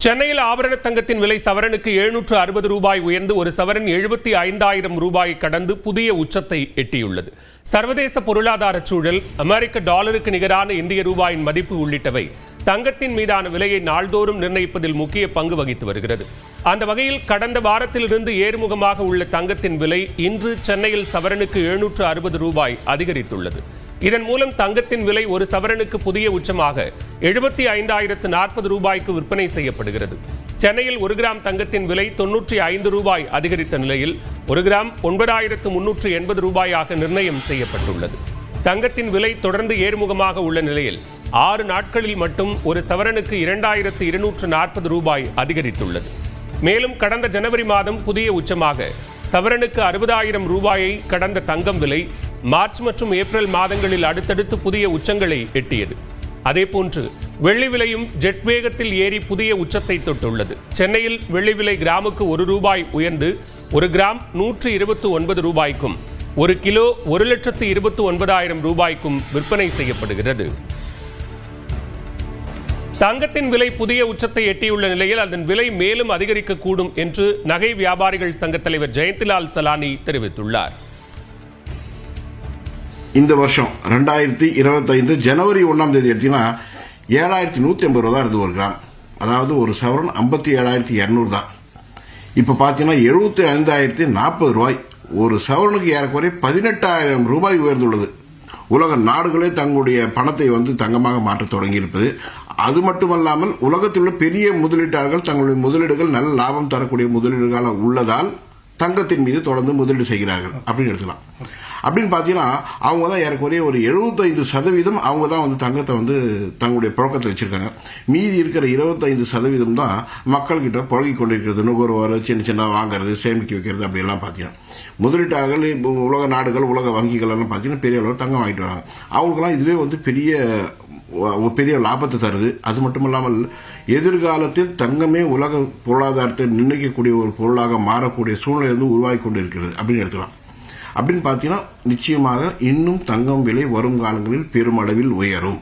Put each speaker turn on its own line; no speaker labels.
சென்னையில் ஆபரண தங்கத்தின் விலை சவரனுக்கு 760 ரூபாய் உயர்ந்து ஒரு சவரன் 75,000 ரூபாயை கடந்து புதிய உச்சத்தை எட்டியுள்ளது. சர்வதேச பொருளாதார சூழல், அமெரிக்க டாலருக்கு நிகரான இந்திய ரூபாயின் மதிப்பு உள்ளிட்டவை தங்கத்தின் மீதான விலையை நாள்தோறும் நிர்ணயிப்பதில் முக்கிய பங்கு வகித்து வருகிறது. அந்த வகையில் கடந்த வாரத்திலிருந்து ஏறுமுகமாக உள்ள தங்கத்தின் விலை இன்று சென்னையில் சவரனுக்கு 760 ரூபாய் அதிகரித்துள்ளது. இதன் மூலம் தங்கத்தின் விலை ஒரு சவரனுக்கு புதிய உச்சமாக 75,040 ரூபாய்க்கு விற்பனை செய்யப்படுகிறது. சென்னையில் 1 கிராம் தங்கத்தின் விலை 95 ரூபாய் அதிகரித்த நிலையில் 1 கிராம் 9,380 ரூபாயாக நிர்ணயம் செய்யப்பட்டுள்ளது. தங்கத்தின் விலை தொடர்ந்து ஏறுமுகமாக உள்ள நிலையில் 6 நாட்களில் மட்டும் ஒரு சவரனுக்கு 2,240 ரூபாய் அதிகரித்துள்ளது. மேலும் கடந்த ஜனவரி மாதம் புதிய உச்சமாக சவரனுக்கு 60,000 ரூபாயை கடந்த தங்கம் விலை மார்ச் மற்றும் ஏப்ரல் மாதங்களில் அடுத்தடுத்து புதிய உச்சங்களை எட்டியது. அதேபோன்று வெள்ளி விலையும் ஜெட் வேகத்தில் ஏறி புதிய உச்சத்தை தொட்டுள்ளது. சென்னையில் வெள்ளி விலை கிராமுக்கு 1 ரூபாய் உயர்ந்து 1 கிராம் 129 ரூபாய்க்கும் 1 கிலோ 1,29,000 ரூபாய்க்கும் விற்பனை செய்யப்படுகிறது. தங்கத்தின் விலை புதிய உச்சத்தை எட்டியுள்ள நிலையில் அதன் விலை மேலும் அதிகரிக்கக்கூடும் என்று நகை வியாபாரிகள் சங்க தலைவர் ஜெயந்திலால் சலானி தெரிவித்துள்ளார்.
இந்த வருஷம் 2025 ஜனவரி 1ஆம் தேதி எடுத்தீங்கன்னா 7,180 ரூபா தான் இருந்தது 1 கிராம். அதாவது ஒரு சவரன் 57,200 தான். இப்போ பார்த்தீங்கன்னா 75,040 ரூபாய். ஒரு சவரனுக்கு ஏறக்குறைய 18,000 ரூபாய் உயர்ந்துள்ளது. உலக நாடுகளே தங்களுடைய பணத்தை தங்கமாக மாற்றத் தொடங்கியிருப்பது. அது மட்டுமல்லாமல் உலகத்தில் உள்ள பெரிய முதலீட்டாளர்கள் தங்களுடைய முதலீடுகள் நல்ல லாபம் தரக்கூடிய முதலீடுகளாக உள்ளதால் தங்கத்தின் மீது தொடர்ந்து முதலீடு செய்கிறார்கள் அப்படின்னு எடுத்துக்கலாம். அப்படின்னு பார்த்தீங்கன்னா அவங்க தான் ஏறக்குறைய ஒரு 75% அவங்க தான் தங்கத்தை தங்களுடைய புழக்கத்தை வச்சிருக்காங்க. மீதி இருக்கிற 25% தான் மக்கள்கிட்ட புழங்கி கொண்டிருக்கிறது. நுகர்வோர் சின்ன சின்ன வாங்குறது, சேமிக்க வைக்கிறது அப்படியெல்லாம் பார்த்தீங்கன்னா முதலீட்டாளர்கள் உலக நாடுகள், உலக வங்கிகள் எல்லாம் பார்த்தீங்கன்னா பெரிய அளவில் தங்கம் வாங்கிட்டு வராங்க. அவங்களுக்கெல்லாம் இதுவே பெரிய லாபத்தை தருது. அது மட்டும் இல்லாமல் எதிர்காலத்தில் தங்கமே உலக பொருளாதாரத்தை நிர்ணயிக்கக்கூடிய ஒரு பொருளாக மாறக்கூடிய சூழ்நிலை உருவாகி கொண்டு இருக்கிறது அப்படின்னு எடுத்துக்கலாம். அப்படின்னு பார்த்தீங்கன்னா நிச்சயமாக இன்னும் தங்கம் விலை வரும் காலங்களில் பெருமளவில் உயரும்.